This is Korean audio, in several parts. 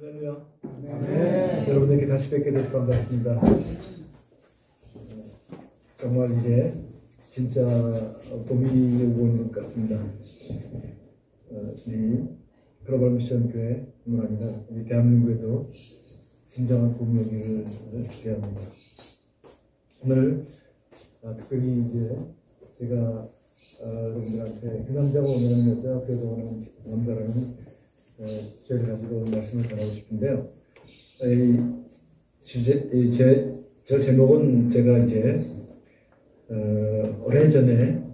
할렐루야. 네. 여러분에게 다시 뵙게 돼서 반갑습니다. 정말 이제 진짜 봄이 오고 있는 것 같습니다. 우리 글로벌 미션 교회 뿐만 아니라 우리 대한민국에도 진정한 봄이 오기를 기대합니다. 오늘 특별히 이제 제가 여러분들한테 그 남자가 원하는 여자, 그래도 원하는 남자라는 주제를 가지고 말씀을 전하고 싶은데요. 저 제목은 제가 이제 오래전에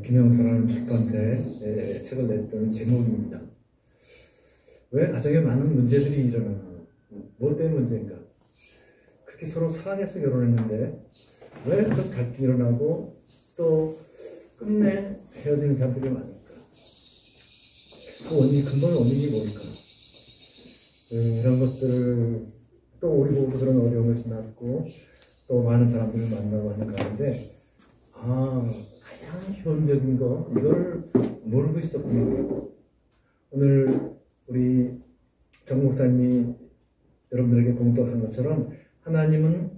김영사라는 출판사에 책을 냈던 제목입니다. 왜 가정에 많은 문제들이 일어나는, 뭐 때문에 문제인가? 그렇게 서로 사랑해서 결혼했는데 왜 그런 갈등이 일어나고 또 끝내 헤어지는 사람들이 많을까? 그 원인, 근본 원인이 뭘까? 이런 것들을 또 우리 보고 그런 어려움을 지났고 또 많은 사람들을 만나고 하는 가운데 가장 기본적인 거 이걸 모르고 있었군요. 오늘 우리 정 목사님이 여러분들에게 공독한 것처럼 하나님은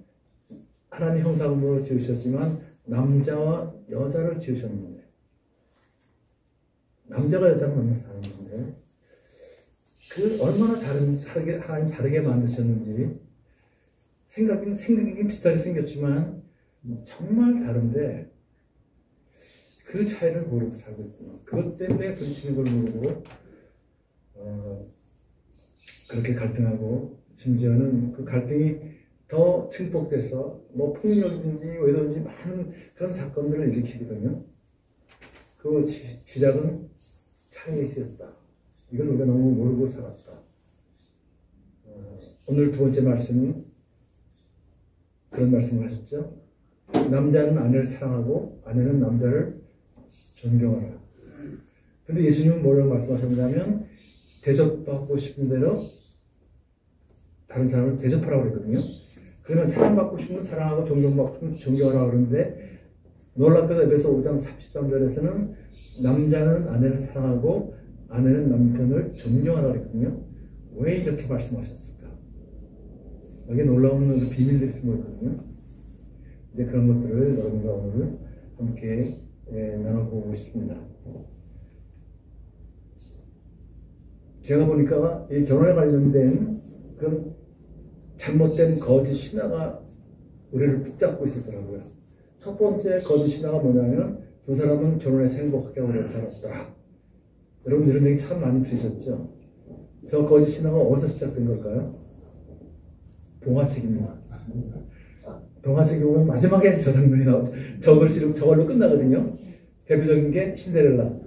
하나님 형상으로 지으셨지만 남자와 여자를 지으셨는데 남자가 여자가 만나서 사는 건데 그 얼마나 다르게 하나님 다르게 만드셨는지 생각이 비슷하게 생겼지만 정말 다른데 그 차이를 모르고 살고 있구나. 그것 때문에 부딪히는 걸 모르고 그렇게 갈등하고 심지어는 그 갈등이 더 증폭돼서 뭐 폭력이든지 왜든지 많은 그런 사건들을 일으키거든요. 그 시작은 차이였다. 이걸 우리가 너무 모르고 살았다. 오늘 두 번째 말씀은 그런 말씀을 하셨죠. 남자는 아내를 사랑하고 아내는 남자를 존경하라. 근데 예수님은 뭐라고 말씀하셨냐면 대접받고 싶은 대로 다른 사람을 대접하라고 그랬거든요. 그러면 사랑받고 싶으면 사랑하고 존경받고 싶으면 존경하라고 그러는데 놀랍게도 에베소 5장 33절에서는 남자는 아내를 사랑하고 아내는 남편을 존경하라고 그랬거든요. 왜 이렇게 말씀하셨을까? 여기에 놀라운 비밀들이 숨어 있거든요. 이제 그런 것들을 여러분과 오늘 함께 나눠보고 싶습니다. 제가 보니까 이 결혼에 관련된 그런 잘못된 거짓 신화가 우리를 붙잡고 있었더라고요. 첫 번째 거짓 신화가 뭐냐면 두 사람은 결혼해서 행복하게 오래 살았다. 여러분 이런 얘기 참 많이 들으셨죠? 저 거짓 신화가 어디서 시작된 걸까요? 동화책입니다. 동화책에 보면 마지막에 저 장면이 나오고 저걸로 끝나거든요. 대표적인 게 신데렐라.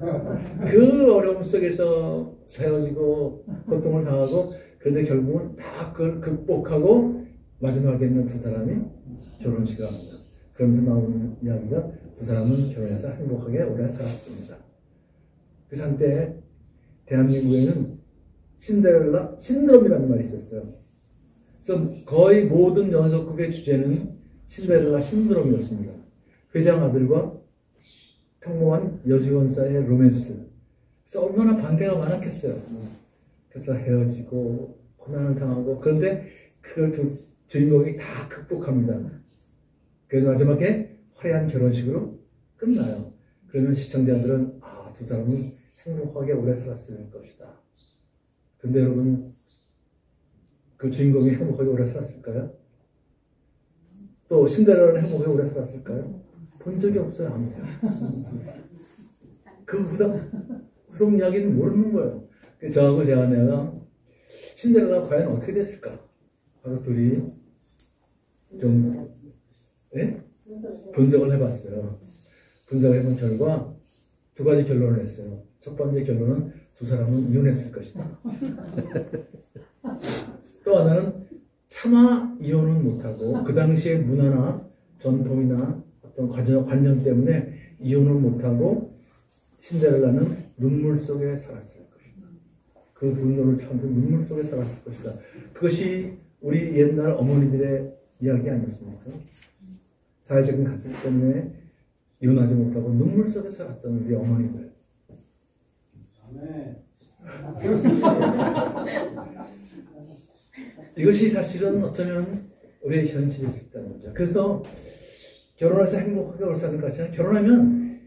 그 어려움 속에서 헤어지고 고통을 당하고 그런데 결국은 다 그걸 극복하고 마지막에는 두 사람이 결혼식을 합니다. 그러면서 나오는 이야기가 두 사람은 결혼해서 행복하게 오래 살았습니다. 그래서 한때 대한민국에는 신데렐라 신드롬이라는 말이 있었어요. 그래서 거의 모든 연속극의 주제는 신데렐라 신드롬이었습니다. 회장 아들과 평범한 여직원 사이의 로맨스. 그래서 얼마나 반대가 많았겠어요. 그래서 헤어지고 고난을 당하고 그런데 그걸 두 주인공이 다 극복합니다. 그래서 마지막에 화려한 결혼식으로 끝나요. 그러면 시청자들은 두 사람은 행복하게 오래 살았을 것이다. 근데 여러분 그 주인공이 행복하게 오래 살았을까요? 또 신데렐라는 행복하게 오래 살았을까요? 본 적이 없어요. 아무도. 그 후속 이야기는 모르는 거예요. 저하고 제 아내가 신데렐라가 과연 어떻게 됐을까? 하고 둘이 좀 분석을 해봤어요. 분석을 해본 결과 두 가지 결론을 했어요. 첫 번째 결론은 두 사람은 이혼했을 것이다. 또 하나는 차마 이혼은 못하고 그 당시의 문화나 전통이나 어떤 관념 때문에 이혼을 못하고 신데렐라는 눈물 속에 살았을 것이다. 그 분노를 참고 눈물 속에 살았을 것이다. 그것이 우리 옛날 어머니들의 이야기 아니었습니까? 사회적인 가치 때문에 이혼하지 못하고 눈물 속에 살았던 우리 어머니들. 이것이 사실은 어쩌면 우리의 현실일 수 있다는 거죠. 그래서 결혼해서 행복하게 사는 것이 아니라 결혼하면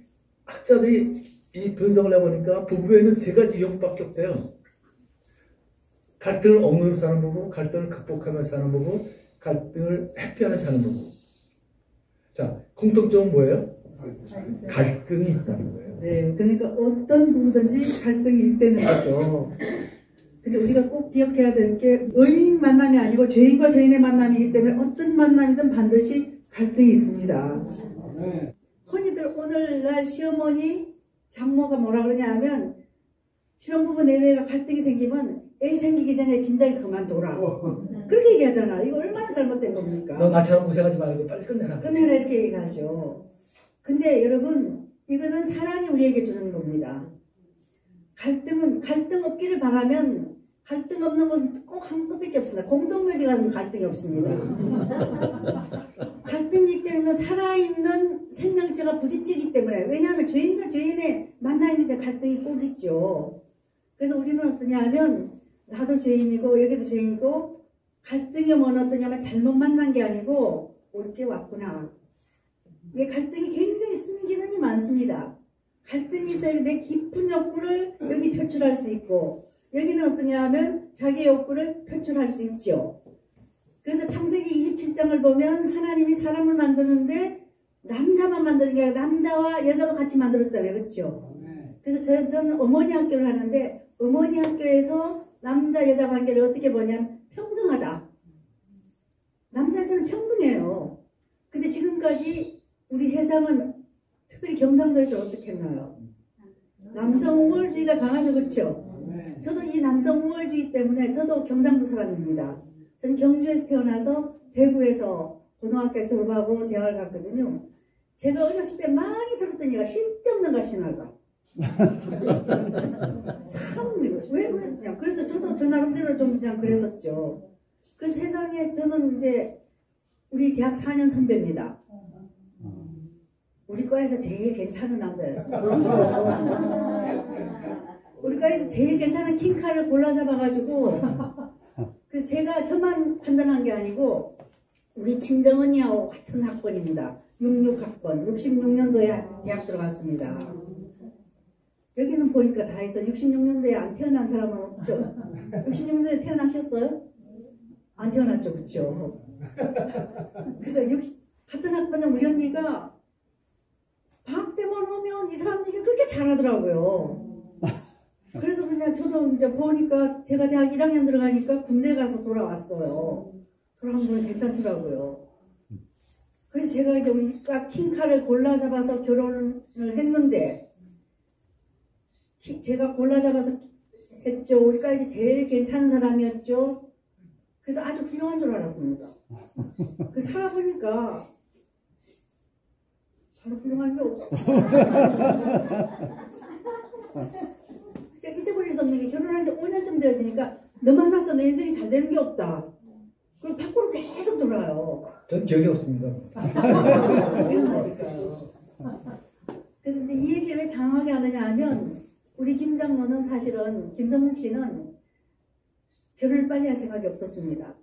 학자들이 이 분석을 해보니까 부부에는 세 가지 유형밖에 없대요. 갈등을 억누르고 사는 부부, 갈등을 극복하며 사는 부부, 갈등을 회피하며 사는 부부. 자, 공통점은 뭐예요? 갈등이 있다는 거예요. 네, 그러니까 어떤 부부든지 갈등이 있다는 거죠. 근데 우리가 꼭 기억해야 될 게 의인 만남이 아니고 죄인과 죄인의 만남이기 때문에 어떤 만남이든 반드시 갈등이 있습니다. 네. 흔히들 오늘날 시어머니, 장모가 뭐라 그러냐 하면 신혼부부 내외가 갈등이 생기면 애 생기기 전에 진작에 그만둬라. 그렇게 얘기하잖아. 이거 얼마나 잘못된 겁니까? 너 나처럼 고생하지 말고 빨리 끝내라. 끝내라 이렇게 얘기하죠. 근데 여러분 이거는 사랑이 우리에게 주는 겁니다. 갈등은 갈등 없기를 바라면 갈등 없는 것은 꼭 한 끝밖에 없습니다. 공동묘지 가서는 갈등이 없습니다. 갈등이 있다는 건 살아있는 생명체가 부딪히기 때문에 왜냐하면 죄인과 죄인의 만남이 때 갈등이 꼭 있죠. 그래서 우리는 어떠냐 하면 나도 죄인이고 여기도 죄인이고 갈등이 뭐는 어떠냐면 잘못 만난 게 아니고 옳게 왔구나. 이게 갈등이 굉장히 숨기능이 많습니다. 갈등이 있어야 내 깊은 욕구를 여기 표출할 수 있고 여기는 어떠냐 하면 자기의 욕구를 표출할 수 있죠. 그래서 창세기 27장을 보면 하나님이 사람을 만드는데 남자만 만드는 게 아니라 남자와 여자도 같이 만들었잖아요. 그렇죠? 그래서 저는 어머니 학교를 하는데 어머니 학교에서 남자 여자 관계를 어떻게 보냐면 평등하다. 남자 여자는 평등해요. 근데 지금까지 우리 세상은 특별히 경상도에서 어떻게 했나요? 남성 우월주의가 강하죠. 그렇죠? 저도 이 남성 우월주의 때문에 저도 경상도 사람입니다. 저는 경주에서 태어나서 대구에서 고등학교 졸업하고 대학을 갔거든요. 제가 어렸을 때 많이 들었던 얘기가 쓸데없는 가시나가. 참 왜 그냥 그래서 저도 저 나름대로 좀 그냥 그랬었죠. 그 세상에 저는 이제 우리 대학 4년 선배입니다. 우리 과에서 제일 괜찮은 남자였어요. 우리 과에서 제일 괜찮은 킹카를 골라 잡아가지고 그 제가 저만 판단한 게 아니고 우리 친정언니하고 같은 학번입니다. 66학번 66년도에 대학 들어갔습니다. 여기는 보니까 다 해서 66년도에 안 태어난 사람은 없죠. 66년도에 태어나셨어요? 안 태어났죠. 그렇죠. 그래서 같은 학번에 우리 언니가 방학 때만 오면 이 사람 얘기를 그렇게 잘하더라고요. 그래서 그냥 저도 이제 보니까 제가 대학 1학년 들어가니까 군대 가서 돌아왔어요. 돌아온 건 괜찮더라고요. 그래서 제가 이제 우리가 킹카를 골라 잡아서 결혼을 했는데 제가 골라 잡아서 했죠. 우리가 이제 제일 괜찮은 사람이었죠. 그래서 아주 훌륭한 줄 알았습니다. 그 살아보니까 별로 훌륭한 게 없어. 제가 잊어버릴 수 없는 게 결혼한 지 5년쯤 되어지니까 너 만나서 내 인생이 잘 되는 게 없다. 그리고 밖으로 계속 돌아요. 전 기억이 없습니다. 이런다니까요. 그래서 이제 이 얘기를 왜 장황하게 하느냐 하면 우리 김 장로는 사실은 김성묵 씨는 결혼을 빨리 할 생각이 없었습니다.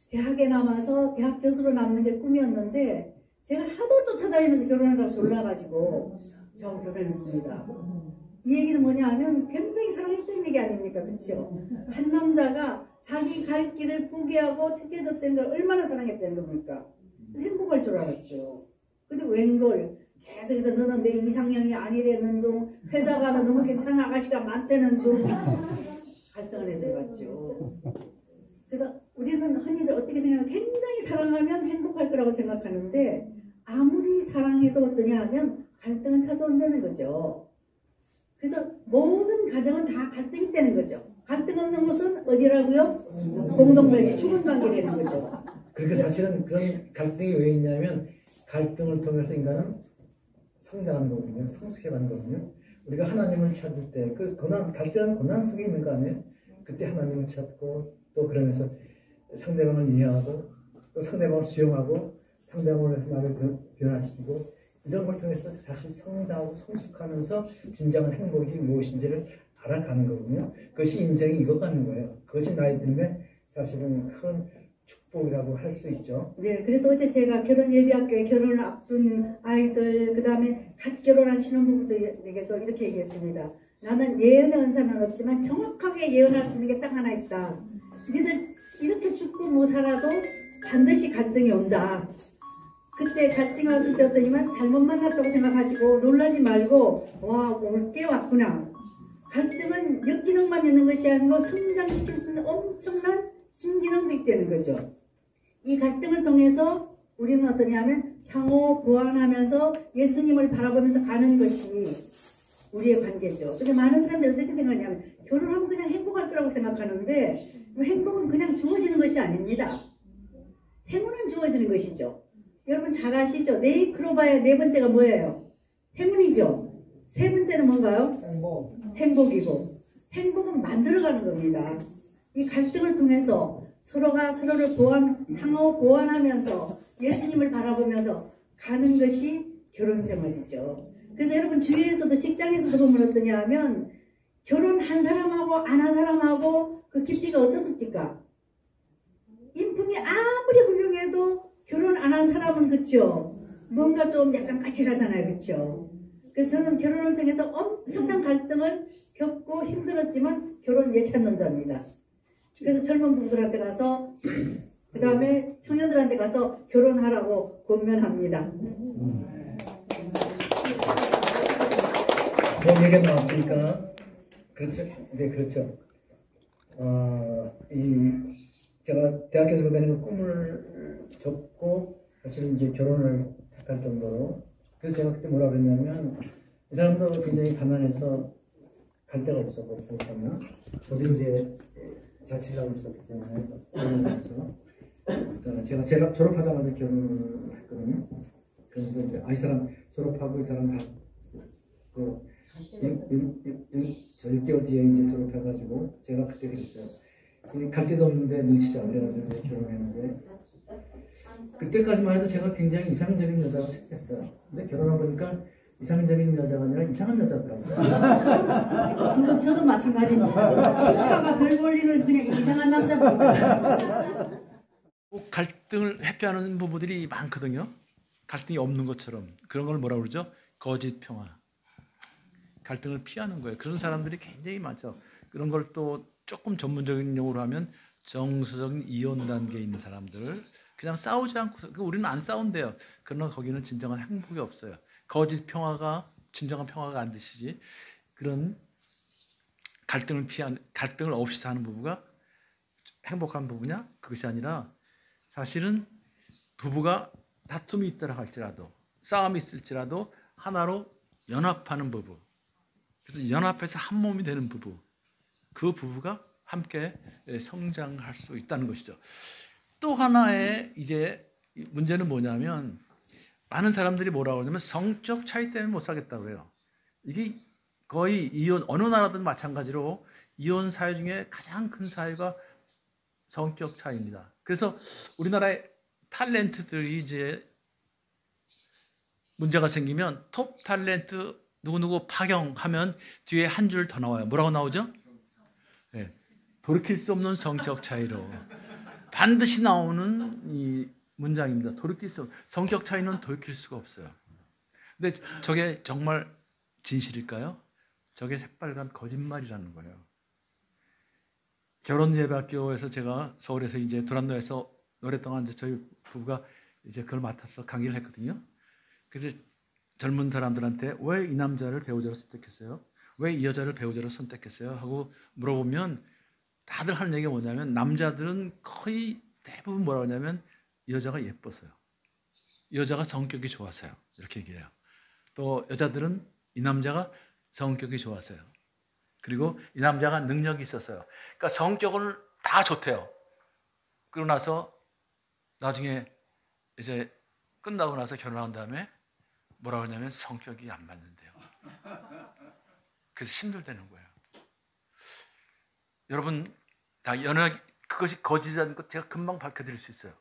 대학에 남아서 대학 교수로 남는 게 꿈이었는데 제가 하도 쫓아다니면서 결혼하자고 졸라가지고 저 결혼했습니다. 이 얘기는 뭐냐 하면 굉장히 사랑했던 얘기 아닙니까? 그렇죠? 한 남자가 자기 갈 길을 포기하고 택해줬다는 걸 얼마나 사랑했다는 겁니까? 행복할 줄 알았죠. 근데 웬걸 계속해서 너는 내 이상형이 아니라는 둥 회사 가면 너무 괜찮은 아가씨가 많다는 둥 갈등을 해 들어갔죠. 그래서 우리는 흔히들 어떻게 생각하면 굉장히 사랑하면 행복할 거라고 생각하는데 아무리 사랑해도 어떠냐 하면 갈등은 찾아온다는 거죠. 그래서 모든 가정은 다 갈등이 있다는 거죠. 갈등 없는 곳은 어디라고요? 공동묘지, 죽은 관계라는 거죠. 그러니까 사실은 그런 갈등이 왜 있냐면 갈등을 통해서 인간은 성장하는 거거든요. 성숙해가는 거거든요. 우리가 하나님을 찾을 때 그 고난, 갈등은 고난 속에 있는 거 아니에요? 그때 하나님을 찾고 또 그러면서 상대방을 이해하고 또 상대방을 수용하고 상대방을 위해서 나를 변화시키고 이런 걸 통해서 다시 성장하고 성숙하면서 진정한 행복이 무엇인지를 알아가는 거거든요. 그것이 인생이 익어가는 거예요. 그것이 나이 들면 사실은 큰 축복이라고 할 수 있죠. 네, 그래서 어제 제가 결혼 예비학교에 결혼을 앞둔 아이들, 그 다음에 갓 결혼한 신혼부부들에게도 이렇게 얘기했습니다. 나는 예언의 은사는 없지만 정확하게 예언할 수 있는 게 딱 하나 있다. 니들 이렇게 죽고 못 살아도 반드시 갈등이 온다. 그때 갈등이 왔을 때 어떠냐면 잘못 만났다고 생각하시고 놀라지 말고 와, 올 게 왔구나. 갈등은 역기능만 있는 것이 아니고 성장시킬 수 있는 엄청난 신기능도 있다는 거죠. 이 갈등을 통해서 우리는 어떠냐면 상호 보완하면서 예수님을 바라보면서 가는 것이 우리의 관계죠. 근데 많은 사람들이 어떻게 생각하냐면 결혼하면 그냥 행복할 거라고 생각하는데 행복은 그냥 주어지는 것이 아닙니다. 행운은 주어지는 것이죠. 여러분 잘 아시죠? 네이크로바의 네 번째가 뭐예요? 행운이죠. 세 번째는 뭔가요? 행복이고 행복은 만들어가는 겁니다. 이 갈등을 통해서 서로가 서로를 상호 보완하면서 예수님을 바라보면서 가는 것이 결혼 생활이죠. 그래서 여러분 주위에서도 직장에서도 보면 어떠냐 하면 결혼한 사람하고 안 한 사람하고 그 깊이가 어떻습니까? 인품이 아무리 훌륭해도 결혼 안 한 사람은 그렇죠. 뭔가 좀 약간 까칠하잖아요. 그렇죠. 그래서 저는 결혼을 통해서 엄청난 갈등을 겪고 힘들었지만 결혼 예찬론자입니다. 그래서 젊은 부부들한테 가서 그 다음에 청년들한테 가서 결혼하라고 권면합니다. 뭐 얘기가 나왔으니까 그렇죠. 네, 그렇죠. 제가 대학교에서 그다니는 꿈을 접고 사실은 이제 결혼을 택할 정도로 그래서 제가 그때 뭐라 그랬냐면 이 사람도 굉장히 가난해서 갈 데가 없었고 졸업하면 저도 이제 자취를 하고 있었기 때문에 결혼해서 제가 졸업하자마자 결혼을 했거든요. 그래서 이제 이 사람 졸업하고 이 사람 다 저 6개월 뒤에 이제 졸업해가지고 제가 그때 그랬어요. 갈 데도 없는데 눈치자 그래가지고 결혼했는데 그때까지만 해도 제가 굉장히 이상적인 여자가 생겼어요. 근데 결혼하고 보니까 이상적인 여자가 아니라 이상한 여자더라고요. 저도 마찬가지입니다. 키가 별 볼리는 그냥 이상한 남자입니다. 꼭 갈등을 회피하는 부부들이 많거든요. 갈등이 없는 것처럼 그런 걸 뭐라 그러죠? 거짓 평화. 갈등을 피하는 거예요. 그런 사람들이 굉장히 많죠. 그런 걸 또 조금 전문적인 용어로 하면 정서적인 이혼 단계에 있는 사람들 그냥 싸우지 않고 우리는 안 싸운대요. 그러나 거기는 진정한 행복이 없어요. 거짓 평화가 진정한 평화가 안 드시지. 그런 갈등을 없이 사는 부부가 행복한 부부냐? 그것이 아니라 사실은 부부가 다툼이 있더라 할지라도 싸움이 있을지라도 하나로 연합하는 부부. 그래서 연합해서 한 몸이 되는 부부. 그 부부가 함께 성장할 수 있다는 것이죠. 또 하나의 이제 문제는 뭐냐면 많은 사람들이 뭐라고 하냐면 성적 차이 때문에 못 살겠다고 그래요. 이게 거의 이혼 어느 나라든 마찬가지로 이혼 사유 중에 가장 큰 사유가 성격 차이입니다. 그래서 우리나라의 탤런트들이 이제 문제가 생기면 톱 탤런트 누구누구 파경하면 뒤에 한 줄 더 나와요. 뭐라고 나오죠? 네. 돌이킬 수 없는 성격 차이로 반드시 나오는 이 문장입니다. 성격 차이는 돌이킬 수가 없어요. 근데 저게 정말 진실일까요? 저게 새빨간 거짓말이라는 거예요. 결혼 예배학교에서 제가 서울에서 이제 두란노에서 오랫동안 이제 저희 부부가 이제 그걸 맡아서 강의를 했거든요. 그래서 젊은 사람들한테 왜 이 남자를 배우자로 선택했어요? 왜 이 여자를 배우자로 선택했어요? 하고 물어보면 다들 하는 얘기가 뭐냐면 남자들은 거의 대부분 뭐라고 하냐면 여자가 예뻐서요. 여자가 성격이 좋아서요. 이렇게 얘기해요. 또 여자들은 이 남자가 성격이 좋아서요. 그리고 이 남자가 능력이 있어서요. 그러니까 성격을 다 좋대요. 그러고 나서 나중에 이제 끝나고 나서 결혼한 다음에 뭐라고 하냐면 성격이 안 맞는데요. 그래서 힘들다는 거예요. 여러분 다 연애 그것이 거짓이라는 것 제가 금방 밝혀드릴 수 있어요.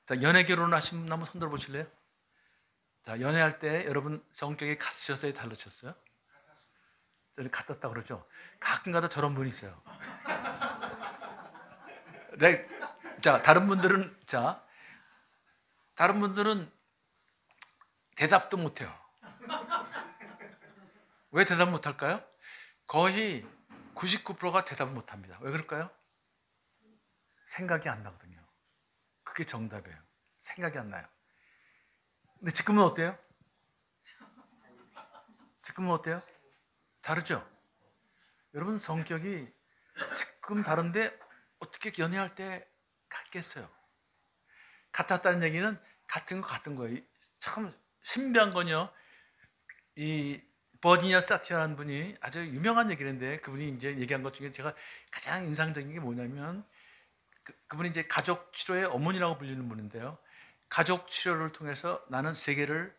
자, 연애 결혼하신 분 한번 손 들어보실래요? 자, 연애할 때 여러분 성격이 같으셨어요? 다르셨어요? 같았다 그러죠. 가끔가다 저런 분이 있어요. 네, 다른 분들은 대답도 못해요. 왜 대답 못할까요? 거의 99%가 대답 못합니다. 왜 그럴까요? 생각이 안 나거든요. 그게 정답이에요. 생각이 안 나요. 근데 지금은 어때요? 지금은 어때요? 다르죠? 여러분 성격이 지금 다른데 어떻게 연애할 때 같겠어요? 같았다는 얘기는 같은 거예요. 참 신비한 건요. 이 버지니아 사티라는 분이 아주 유명한 얘기인데 그분이 이제 얘기한 것 중에 제가 가장 인상적인 게 뭐냐면 그분이 이제 가족 치료의 어머니라고 불리는 분인데요. 가족 치료를 통해서 나는 세계를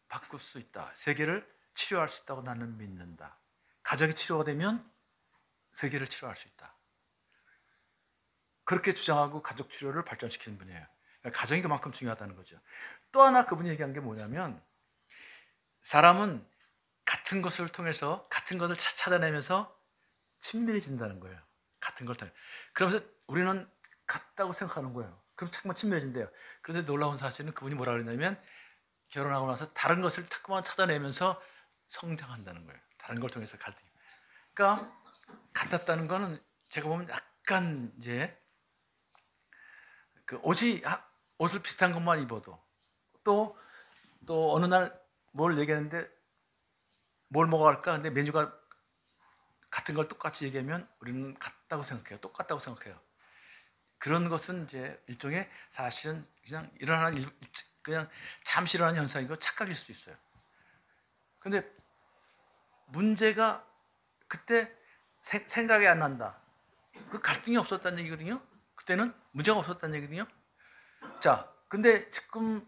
바꿀 수 있다. 세계를 치료할 수 있다고 나는 믿는다. 가족이 치료가 되면 세계를 치료할 수 있다. 그렇게 주장하고 가족 치료를 발전시키는 분이에요. 가정이 그만큼 중요하다는 거죠. 또 하나 그분이 얘기한 게 뭐냐면 사람은 같은 것을 통해서 같은 것을 찾아내면서 친밀해진다는 거예요. 같은 걸 통해. 그러면서 우리는 같다고 생각하는 거예요. 그럼 정말 친밀해진대요. 그런데 놀라운 사실은 그분이 뭐라 그러냐면 결혼하고 나서 다른 것을 자꾸만 찾아내면서 성장한다는 거예요. 다른 걸 통해서 갈등이. 그러니까 같았다는 거는 제가 보면 약간 이제 그 옷을 비슷한 것만 입어도 또 어느 날 뭘 얘기하는데 뭘 먹어갈까? 근데 메뉴가 같은 걸 똑같이 얘기하면 우리는 같다고 생각해요. 똑같다고 생각해요. 그런 것은 이제 일종의 사실은 그냥 잠시 일어나는 현상이고 착각일 수 있어요. 근데 문제가 그때 생각이 안 난다. 그 갈등이 없었다는 얘기거든요. 그때는 문제가 없었다는 얘기거든요. 자, 근데 지금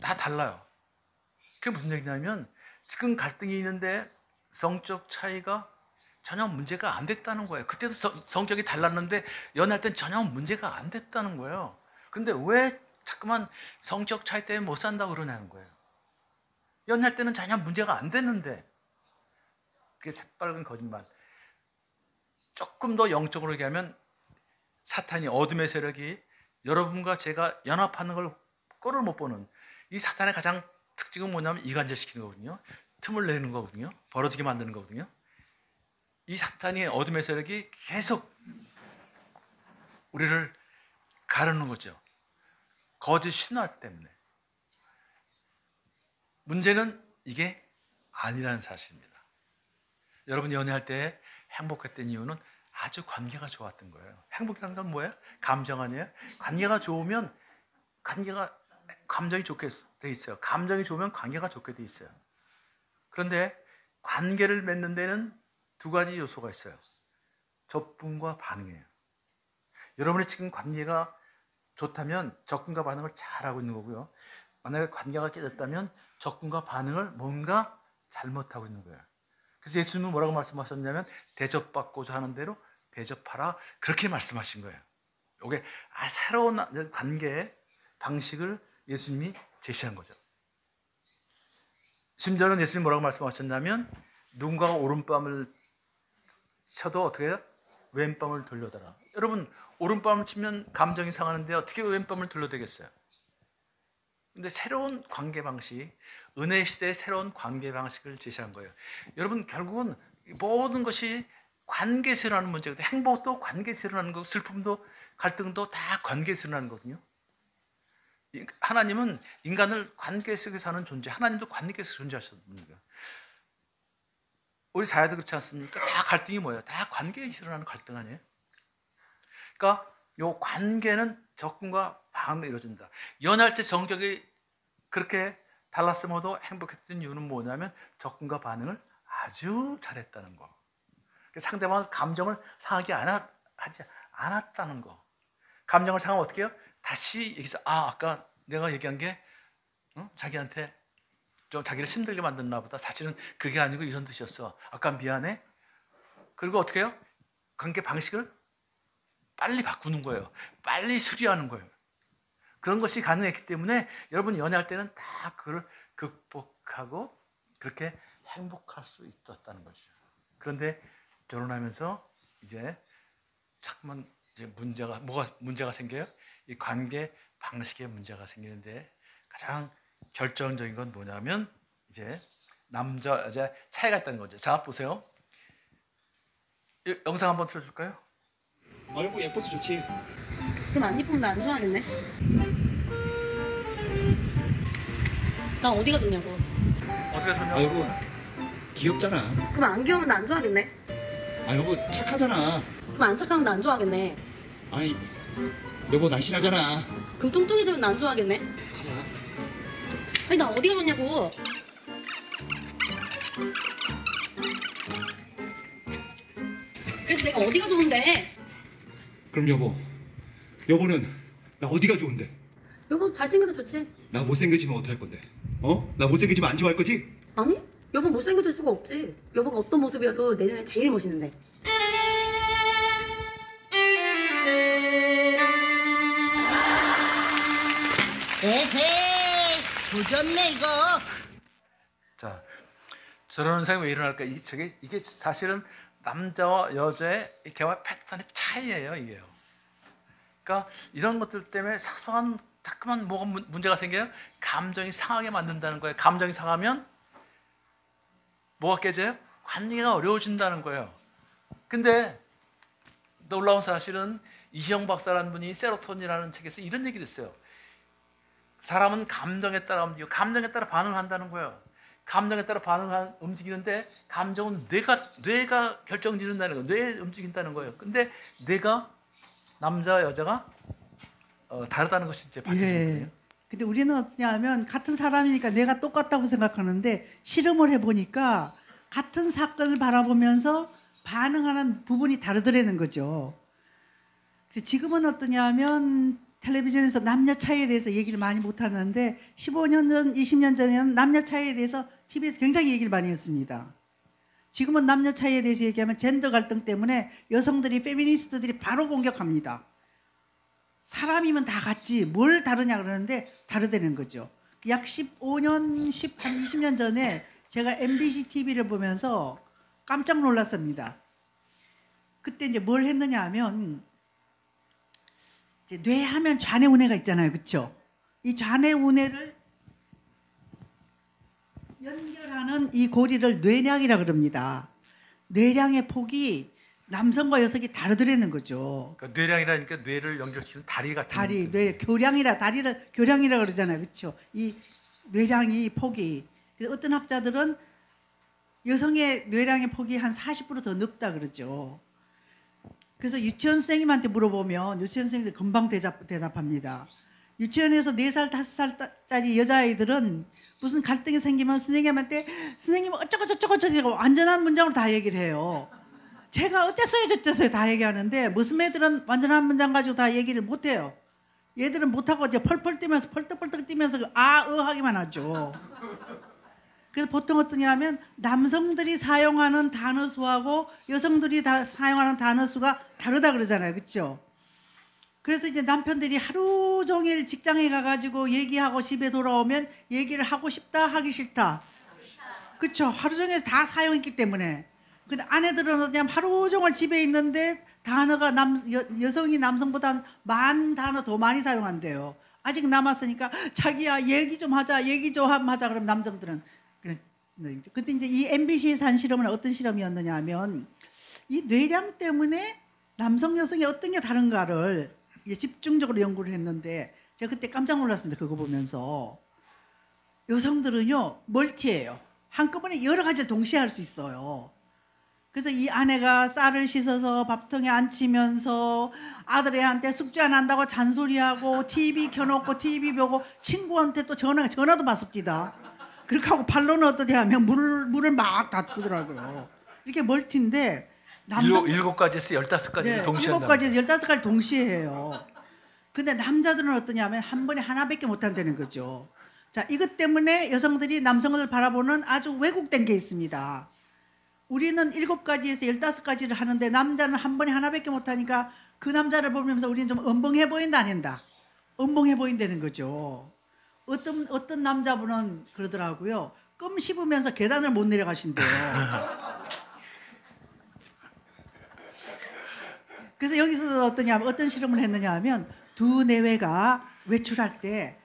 다 달라요. 그게 무슨 얘기냐면 지금 갈등이 있는데 성적 차이가 전혀 문제가 안 됐다는 거예요. 그때도 성격이 달랐는데 연애할 땐 전혀 문제가 안 됐다는 거예요. 근데 왜 자꾸만 성적 차이 때문에 못 산다고 그러냐는 거예요. 연애할 때는 전혀 문제가 안 됐는데 그게 새빨간 거짓말. 조금 더 영적으로 얘기하면 사탄이 어둠의 세력이 여러분과 제가 연합하는 걸 꼴을 못 보는 이 사탄의 가장 특징은 뭐냐면 이간질시키는 거거든요. 틈을 내는 거거든요. 벌어지게 만드는 거거든요. 이 사탄이 어둠의 세력이 계속 우리를 가르는 거죠. 거짓 신화 때문에. 문제는 이게 아니라는 사실입니다. 여러분 연애할 때 행복했던 이유는 아주 관계가 좋았던 거예요. 행복이라는 건 뭐예요? 감정 아니에요? 관계가 좋으면 감정이 좋게 돼 있어요. 감정이 좋으면 관계가 좋게 돼 있어요. 그런데 관계를 맺는 데는 두 가지 요소가 있어요. 접근과 반응이에요. 여러분의 지금 관계가 좋다면 접근과 반응을 잘하고 있는 거고요. 만약에 관계가 깨졌다면 접근과 반응을 뭔가 잘못하고 있는 거예요. 그래서 예수님은 뭐라고 말씀하셨냐면 대접받고자 하는 대로 대접하라 그렇게 말씀하신 거예요. 이게 새로운 관계 방식을 예수님이 제시한 거죠. 심지어는 예수님이 뭐라고 말씀하셨냐면 누군가가 오른밤을 쳐도 어떻게 해요? 왼밤을 돌려달라. 여러분 오른밤을 치면 감정이 상하는데 어떻게 왼밤을 돌려대겠어요? 근데 새로운 관계 방식, 은혜 시대의 새로운 관계 방식을 제시한 거예요. 여러분 결국은 모든 것이 관계에서 일어나는 문제거든요. 행복도 관계에서 일어나는 거고 슬픔도 갈등도 다 관계에서 일어나는 거거든요. 하나님은 인간을 관계 속에 사는 존재, 하나님도 관계에서 존재하셨는 거예요. 우리 사회도 그렇지 않습니까? 다 갈등이 뭐예요? 다 관계에서 일어나는 갈등 아니에요? 그러니까 이 관계는 접근과 반응을 이루어준다. 연애할 때 성격이 그렇게 달랐음에도 행복했던 이유는 뭐냐면 접근과 반응을 아주 잘했다는 거. 상대방의 감정을 상하게 하지 않았다는 거. 감정을 상하면 어떻게 해요? 다시 여기서 아까 내가 얘기한 게 자기한테 좀 자기를 힘들게 만들나 보다. 사실은 그게 아니고 이런 뜻이었어. 아까 미안해. 그리고 어떻게 해요? 관계 방식을 빨리 바꾸는 거예요. 빨리 수리하는 거예요. 그런 것이 가능했기 때문에 여러분 연애할 때는 다 그걸 극복하고 그렇게 행복할 수 있었다는 거죠. 그런데 결혼하면서 이제 자꾸만 이제 문제가 생겨요. 이 관계 방식에 문제가 생기는데 가장 결정적인 건 뭐냐면 이제 남자 여자 차이가 있다는 거죠. 자 보세요. 이 영상 한번 틀어줄까요? 아이고 예뻐서 좋지. 그럼 안 예쁘면 나 안 좋아하겠네. 난 어디가 좋냐고. 어떻게 설명? 아이고 귀엽잖아. 그럼 안 귀여우면 나 안 좋아하겠네. 아 여보 착하잖아. 그럼 안 착하면 나 안 좋아하겠네. 아니 여보 날씬하잖아. 그럼 뚱뚱해지면 나 안 좋아하겠네. 가자. 아니 나 어디가 좋냐고. 그래서 내가 어디가 좋은데? 그럼 여보는 나 어디가 좋은데? 여보 잘생겨서 좋지. 나 못생겨지면 어떡할 건데? 어? 나 못생겨지면 안 좋아할 거지? 아니 여보 못생겨질 수가 없지. 여보가 어떤 모습이어도 내 눈에 제일 멋있는데. 에헤이 조졌네 이거. 자, 저런 현상이 왜 일어날까? 이게 사실은 남자와 여자의 이 대화 패턴의 차이예요, 이게요. 그러니까 이런 것들 때문에 사소한 자꾸만 뭐가 문제가 생겨요? 감정이 상하게 만든다는 거예요. 감정이 상하면 뭐가 깨져요? 관계가 어려워진다는 거예요. 근데 놀라운 사실은 이희영 박사라는 분이 세로토닌이라는 책에서 이런 얘기를 했어요. 사람은 감정에 따라 움직이고 감정에 따라 반응한다는 거예요. 감정에 따라 움직이는데 감정은 뇌가 결정짓는다는 거예요. 뇌에 움직인다는 거예요. 근데 뇌가 남자와 여자가 다르다는 것이 이제 밝혀지거든요. 예. 근데 우리는 어떠냐면 같은 사람이니까 내가 똑같다고 생각하는데 실험을 해보니까 같은 사건을 바라보면서 반응하는 부분이 다르더라는 거죠. 지금은 어떠냐면 텔레비전에서 남녀 차이에 대해서 얘기를 많이 못하는데 15년 전, 20년 전에는 남녀 차이에 대해서 TV에서 굉장히 얘기를 많이 했습니다. 지금은 남녀 차이에 대해서 얘기하면 젠더 갈등 때문에 여성들이 페미니스트들이 바로 공격합니다. 사람이면 다 같지 뭘 다르냐 그러는데 다르다는 거죠. 약 15년, 한 20년 전에 제가 MBC TV를 보면서 깜짝 놀랐습니다. 그때 이제 뭘 했느냐 하면 이제 뇌하면 좌뇌우뇌가 있잖아요. 그렇죠? 이 좌뇌우뇌를 연결하는 이 고리를 뇌량이라 그럽니다. 뇌량의 폭이 남성과 여성이 다르더라는 거죠. 그러니까 뇌량이라니까 뇌를 연결시키는 다리 같은 다리, 뇌, 다리를 교량이라 그러잖아요. 그렇죠? 이 뇌량이 폭이. 그래서 어떤 학자들은 여성의 뇌량의 폭이 한 40% 더 높다 그러죠. 그래서 유치원 선생님한테 물어보면 유치원 선생님들 금방 대답합니다. 유치원에서 4살, 5살짜리 여자아이들은 무슨 갈등이 생기면 선생님한테 선생님 어쩌고 저쩌고 저쩌고 완전한 문장으로 다 얘기를 해요. 제가 어땠어요 저쨌어요 다 얘기하는데 무슨 애들은 완전한 문장 가지고 다 얘기를 못해요. 얘들은 못하고 이제 펄펄 뛰면서 펄떡펄떡 뛰면서 하기만 하죠. 그래서 보통 어떠냐 하면 남성들이 사용하는 단어 수하고 여성들이 사용하는 단어 수가 다르다 그러잖아요. 그렇죠? 그래서 이제 남편들이 하루 종일 직장에 가가지고 얘기하고 집에 돌아오면 얘기를 하고 싶다 하기 싫다. 그렇죠? 하루 종일 다 사용했기 때문에. 근데 아내들은 그냥 하루 종일 집에 있는데 단어가 여성이 남성보다 만 단어 더 많이 사용한대요. 아직 남았으니까 자기야 얘기 좀 하자 그럼 남성들은 근데 이제 이 MBC에서 한 실험은 어떤 실험이었느냐 하면 이 뇌량 때문에 남성 여성이 어떤 게 다른가를 집중적으로 연구를 했는데 제가 그때 깜짝 놀랐습니다. 그거 보면서 여성들은요 멀티예요. 한꺼번에 여러 가지를 동시에 할 수 있어요. 그래서 이 아내가 쌀을 씻어서 밥통에 앉히면서 아들애한테 숙제 안 한다고 잔소리하고 TV 켜놓고 TV 보고 친구한테 또 전화도 받습니다. 그렇게 하고 발로는 어떻게 하면 물을 막 닫고더라고요. 이렇게 멀티인데 남성 7가지에서 15가지를 동시에 한다. 7가지에서 15가지 동시에 해요. 근데 남자들은 어떠냐면 한 번에 하나밖에 못 한다는 거죠. 자, 이것 때문에 여성들이 남성을 바라보는 아주 왜곡된 게 있습니다. 우리는 7가지에서 15가지를 하는데 남자는 한 번에 하나밖에 못 하니까 그 남자를 보면서 우리는 좀 음벙해 보인다 안 한다. 음벙해 보인다는 거죠. 어떤 남자분은 그러더라고요. 껌 씹으면서 계단을 못 내려가신대요. 그래서 여기서 어떤 실험을 했느냐 하면 두 내외가 외출할 때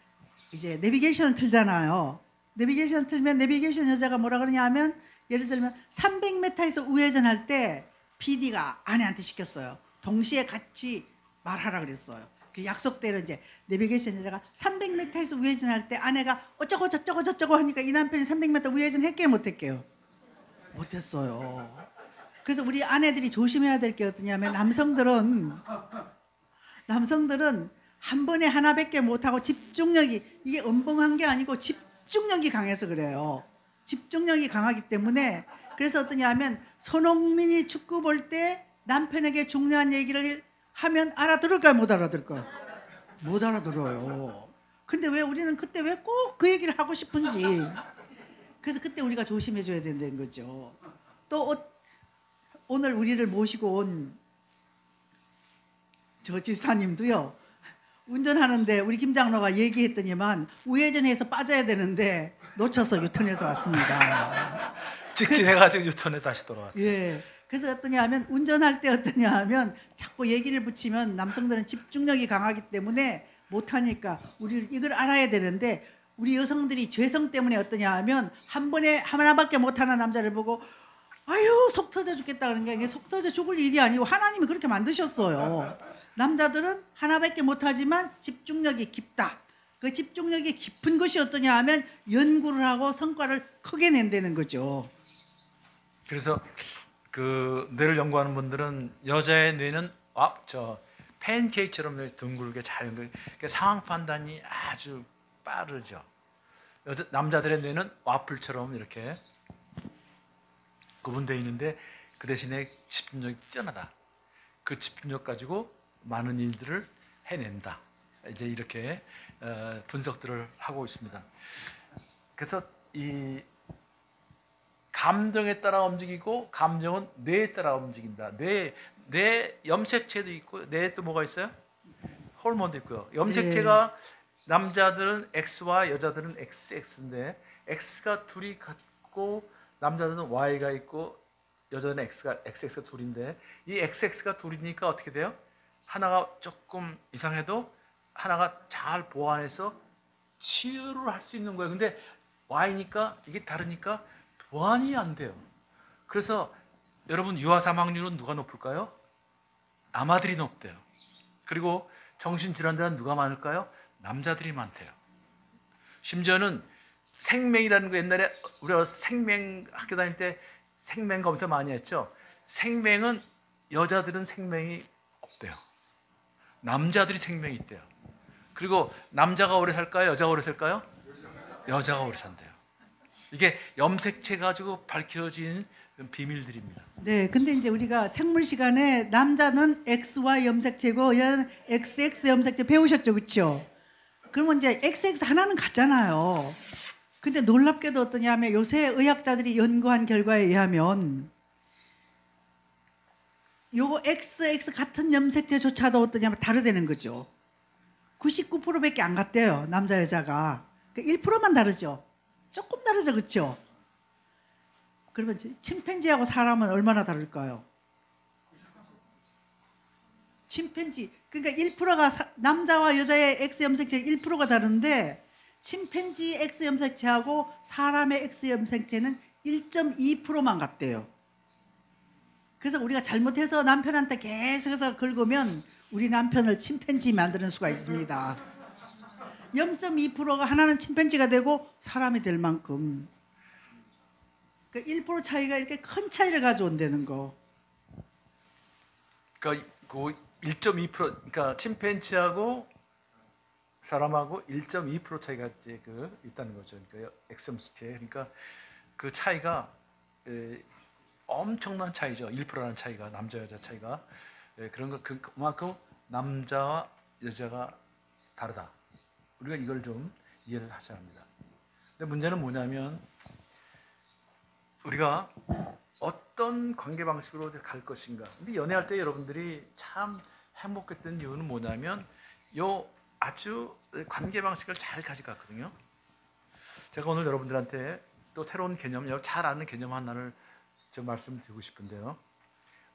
이제 내비게이션을 틀잖아요. 내비게이션 틀면 내비게이션 여자가 뭐라 그러냐 하면 예를 들면 300m에서 우회전할 때 PD가 아내한테 시켰어요. 동시에 같이 말하라 그랬어요. 그 약속대로 이제 내비게이션 여자가 300m에서 우회전할 때 아내가 어쩌고 저쩌고 저쩌고 하니까 이 남편이 300m 우회전 했게요, 못했게요? 못했어요. 그래서 우리 아내들이 조심해야 될 게 어떠냐면 남성들은 한 번에 하나밖에 못하고 집중력이 이게 엄벙한 게 아니고 집중력이 강해서 그래요. 집중력이 강하기 때문에 그래서 어떠냐면 손흥민이 축구 볼 때 남편에게 중요한 얘기를 하면 알아들을까요? 못 알아들을까요? 못 알아들어요. 근데 왜 우리는 그때 왜 꼭 그 얘기를 하고 싶은지 그래서 그때 우리가 조심해줘야 된다는 거죠. 또 오늘 우리를 모시고 온 저 집사님도요. 운전하는데 우리 김장로가 얘기했더니만 우회전해서 빠져야 되는데 놓쳐서 유턴해서 왔습니다. 직진해가지고 유턴해 다시 돌아왔어요. 예. 그래서 어떠냐 하면 운전할 때 어떠냐 하면 자꾸 얘기를 붙이면 남성들은 집중력이 강하기 때문에 못하니까 우리 이걸 알아야 되는데 우리 여성들이 죄성 때문에 어떠냐 하면 한 번에 하나밖에 못하는 남자를 보고 아유 속 터져 죽겠다 그런 게 이게 속 터져 죽을 일이 아니고 하나님이 그렇게 만드셨어요. 남자들은 하나밖에 못하지만 집중력이 깊다. 그 집중력이 깊은 것이 어떠냐 하면 연구를 하고 성과를 크게 낸다는 거죠. 그래서 그 뇌를 연구하는 분들은 여자의 뇌는 팬케이크처럼 둥글게 잘 그러니까 상황 판단이 아주 빠르죠. 남자들의 뇌는 와플처럼 이렇게 구분되어 있는데 그 대신에 집중력이 뛰어나다. 그 집중력 가지고 많은 일들을 해낸다. 이제 이렇게 분석들을 하고 있습니다. 그래서 이 감정에 따라 움직이고 감정은 뇌에 따라 움직인다. 뇌 염색체도 있고 뇌에 또 뭐가 있어요? 호르몬도 있고요. 염색체가 남자들은 X와 여자들은 XX인데 X가 둘이 같고 남자들은 Y가 있고 여자는 XX가 둘인데 이 XX가 둘이니까 어떻게 돼요? 하나가 조금 이상해도 하나가 잘 보완해서 치유를 할 수 있는 거예요. 근데 Y니까 이게 다르니까 보완이 안 돼요. 그래서 여러분 유아 사망률은 누가 높을까요? 남아들이 높대요. 그리고 정신질환자는 누가 많을까요? 남자들이 많대요. 심지어는 생명이라는 거 옛날에 우리가 생명 학교 다닐 때 생명 검사 많이 했죠. 생명은 여자들은 생명이 없대요. 남자들이 생명이 있대요. 그리고 남자가 오래 살까요? 여자가 오래 살까요? 여자가 오래 산대요. 이게 염색체 가지고 밝혀진 비밀들입니다. 네, 근데 이제 우리가 생물 시간에 남자는 XY 염색체고 여자는 XX 염색체 배우셨죠, 그렇죠? 그러면 이제 XX 하나는 같잖아요. 근데 놀랍게도 어떠냐면 요새 의학자들이 연구한 결과에 의하면 요거 XX 같은 염색체조차도 어떠냐면 다르다는 거죠. 99%밖에 안 같대요, 남자 여자가. 1%만 다르죠. 조금 다르죠, 그렇죠? 그러면 침팬지하고 사람은 얼마나 다를까요? 침팬지 그러니까 1%가 남자와 여자의 X 염색체 1%가 다른데 침팬지 X 염색체하고 사람의 X 염색체는 1.2%만 같대요. 그래서 우리가 잘못해서 남편한테 계속해서 긁으면 우리 남편을 침팬지 만드는 수가 있습니다. 0.2%가 하나는 침팬지가 되고 사람이 될 만큼 그 1% 차이가 이렇게 큰 차이를 가져온다는 거. 그러니까 그 1.2% 그러니까 침팬지하고 사람하고 1.2% 차이가 이제 있다는 거죠. 그러니까 엑섬스체 그러니까 그 차이가 엄청난 차이죠. 1%라는 차이가 남자 여자 차이가 그런 거 그만큼 남자와 여자가 다르다. 우리가 이걸 좀 이해를 하셔야 합니다. 근데 문제는 뭐냐면 우리가 어떤 관계 방식으로 갈 것인가. 근데 연애할 때 여러분들이 참 행복했던 이유는 뭐냐면 요 아주 관계 방식을 잘 가져갔거든요. 제가 오늘 여러분들한테 또 새로운 개념, 잘 아는 개념 하나를 좀 말씀드리고 싶은데요.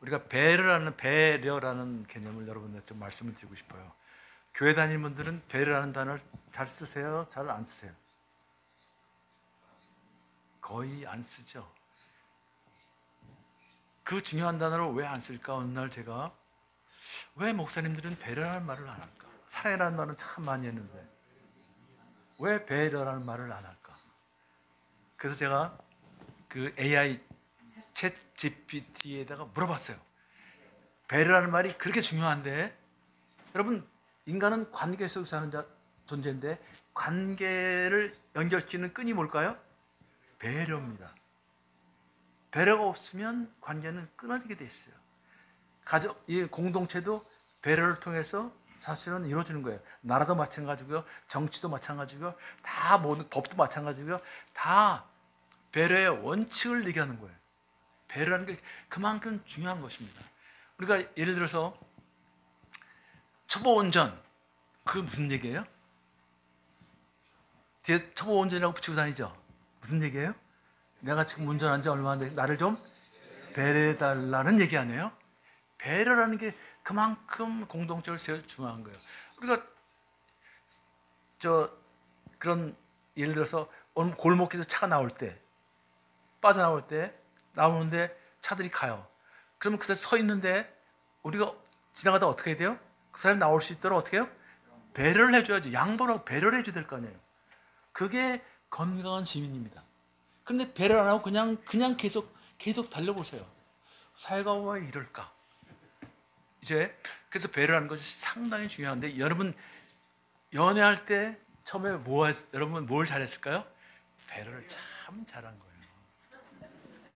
우리가 배려라는 개념을 여러분한테 좀 말씀을 드리고 싶어요. 교회 다니는 분들은 배려라는 단어를 잘 쓰세요? 잘 안 쓰세요? 거의 안 쓰죠. 그 중요한 단어를 왜 안 쓸까? 어느 날 제가 왜 목사님들은 배려라는 말을 안 할까? 사랑이라는 말은 참 많이 했는데 왜 배려라는 말을 안 할까? 그래서 제가 그 AI 챗 GPT에다가 물어봤어요. 배려라는 말이 그렇게 중요한데, 여러분 인간은 관계 속에서 사는 존재인데 관계를 연결시키는 끈이 뭘까요? 배려입니다. 배려가 없으면 관계는 끊어지게 돼 있어요. 가족, 이 공동체도 배려를 통해서 사실은 이루어지는 거예요. 나라도 마찬가지고요, 정치도 마찬가지고요, 다 모든 법도 마찬가지고요, 다 배려의 원칙을 얘기하는 거예요. 배려라는 게 그만큼 중요한 것입니다. 우리가 예를 들어서 초보 운전, 그게 무슨 얘기예요? 뒤에 초보 운전이라고 붙이고 다니죠? 무슨 얘기예요? 내가 지금 운전한 지 얼마 안 돼서 나를 좀 배려해달라는 얘기 아니에요? 배려라는 게 그만큼 공동체를 제일 중요한 거예요. 우리가 그런 예를 들어서 골목길에서 차가 나올 때, 빠져나올 때, 나오는데 차들이 가요. 그러면 그 사람이 서 있는데 우리가 지나가다 어떻게 해야 돼요? 그 사람이 나올 수 있도록 어떻게 해요? 배려를 해줘야지. 양보라고 배려를 해줘야 될 거 아니에요. 그게 건강한 시민입니다. 그런데 배려 안 하고 그냥 계속 달려보세요. 사회가 왜 이럴까? 이제 그래서 배려하는 것이 상당히 중요한데, 여러분 연애할 때 처음에 여러분 뭘 잘했을까요? 배려를 참 잘한 거예요.